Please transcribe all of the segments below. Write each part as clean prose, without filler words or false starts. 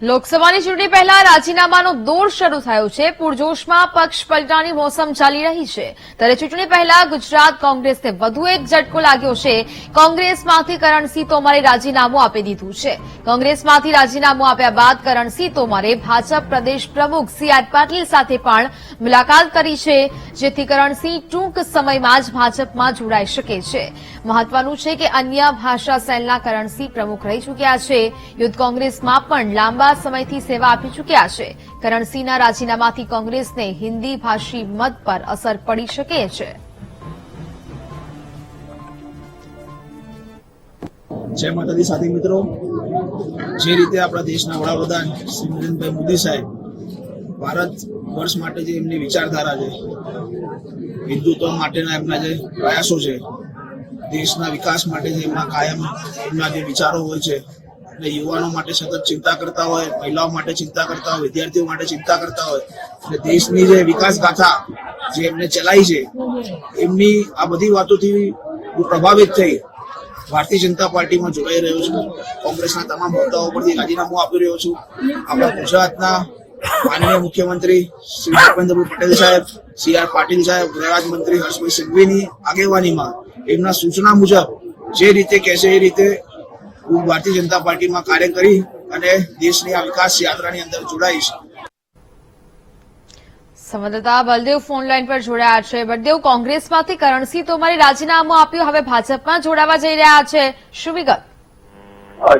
લોકસભાની ચૂંટણી પહેલા રાજીનામાનો દોર શરૂ થયો છે। પૂરજોશમાં પક્ષ પલટાની મોસમ ચાલી રહી છે, ત્યારે ચૂંટણી પહેલા ગુજરાત કોંગ્રેસને વધુ એક ઝટકો લાગ્યો છે। કોંગ્રેસમાંથી કરણસિંહ તોમરે રાજીનામું આપી દીધું છે। કોંગ્રેસમાંથી રાજીનામું આપ્યા બાદ કરણસિંહ તોમરે ભાજપ પ્રદેશ પ્રમુખ સી.આર. પાટીલ સાથે પણ મુલાકાત કરી છે, જેથી કરણસિંહ ટૂંક સમયમાં જ ભાજપમાં જોડાઈ શકે છે। મહત્વનું છે કે અન્ય ભાષા સેલના કરણસિંહ પ્રમુખ રહી ચૂક્યા છે। યુથ કોંગ્રેસમાં પણ લાંબા સમયથી સેવા આપી ચૂક્યા છે। કરણસિંહના રાજીનામાથી કોંગ્રેસને હિન્દી ભાષી મત પર અસર પડી શકે છે। જય માતાજી સાથી મિત્રો, જે રીતે આપણા દેશના વડાપ્રધાન શ્રી નરેન્દ્રભાઈ મોદી સાહેબ ભારત વર્ષ માટે જે એમની વિચારધારા છે, હિન્દુત્વ માટેના એમના જે પ્રયાસો છે, દેશના વિકાસ માટે જે એમના કાયમ એમના જે વિચારો હોય છે, અને યુવાનો માટે સતત ચિંતા કરતા હોય, મહિલાઓ માટે ચિંતા કરતા હોય, વિદ્યાર્થીઓ માટે ચિંતા કરતા હોય, અને દેશની જે વિકાસ ગાથા જે એમને ચલાવી છે, એમની આ બધી વાતોથી હું પ્રભાવિત થઈ ભારતીય જનતા પાર્ટીમાં જોડાઈ રહ્યો છું। કોંગ્રેસના તમામ હોદ્દાઓ પરથી રાજીનામું આપી રહ્યો છું। આપણા ગુજરાતના માનનીય મુખ્યમંત્રી શ્રી ભૂપેન્દ્રભાઈ પટેલ સાહેબ, સી.આર. પાટીલ સાહેબ, ગૃહ મંત્રી હર્ષભાઈ સંઘવીની આગેવાનીમાં એમના સૂચના મુજબ જે રીતે કહેશે એ રીતે હું ભારતીય જનતા પાર્ટીમાં કાર્ય કરી અને દેશની આ વિકાસ યાત્રાની અંદર જોડાઈશ। સંવાદદાતા બલદેવ ફોન લાઈન પર જોડાયા છે। બલદેવ, કોંગ્રેસમાંથી કરણસિંહ તોમરે રાજીનામું આપ્યું, હવે ભાજપમાં જોડાવા જઈ રહ્યા છે, શું વિગત?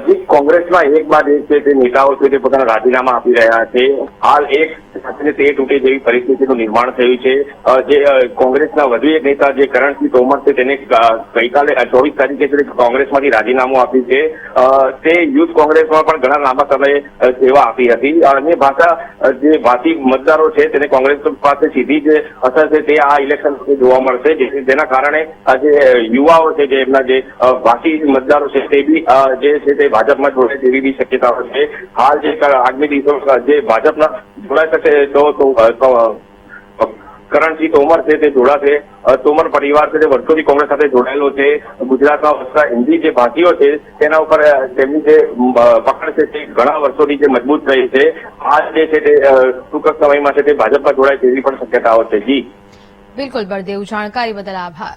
જી, કોંગ્રેસમાં એક બાદ એક છે તે નેતાઓ છે તે પોતાના રાજીનામા આપી રહ્યા છે। હાલ એક સાથે તે તૂટે જેવી પરિસ્થિતિનું નિર્માણ થયું છે। જે કોંગ્રેસના વધુ એક નેતા જે કરણસિંહ તોમર છે તેને ગઈકાલે 24 તારીખે કોંગ્રેસમાંથી રાજીનામું આપ્યું છે। તે યુથ કોંગ્રેસમાં પણ ઘણા લાંબા સમયે સેવા આપી હતી। અન્ય ભાષા જે ભાષી મતદારો છે તેને કોંગ્રેસ પાસે સીધી જે અસર છે તે આ ઇલેક્શન જોવા મળશે, જેના કારણે જે યુવાઓ છે જે એમના જે ભાષી મતદારો છે તે બી જે છે તે ભાજપમાં જોડાય તેવી બી શક્યતાઓ છે। હાલ જે આગામી દિવસો જે ભાજપના જોડાઈ શકે તો કરણસિંહ તોમર છે તે જોડાશે। તોમર પરિવાર છે તે વર્ષોથી કોંગ્રેસ સાથે જોડાયેલો છે। ગુજરાતમાં વસતા હિન્દી જે ભાષીઓ છે તેના ઉપર તેમની જે પકડ છે તે ઘણા વર્ષોથી જે મજબૂત રહી છે। હાલ જે છે તે ટૂંક સમયમાં છે તે ભાજપમાં જોડાય તેવી પણ શક્યતાઓ છે। જી બિલકુલ બળદેવ, જાણકારી બદલ આભાર।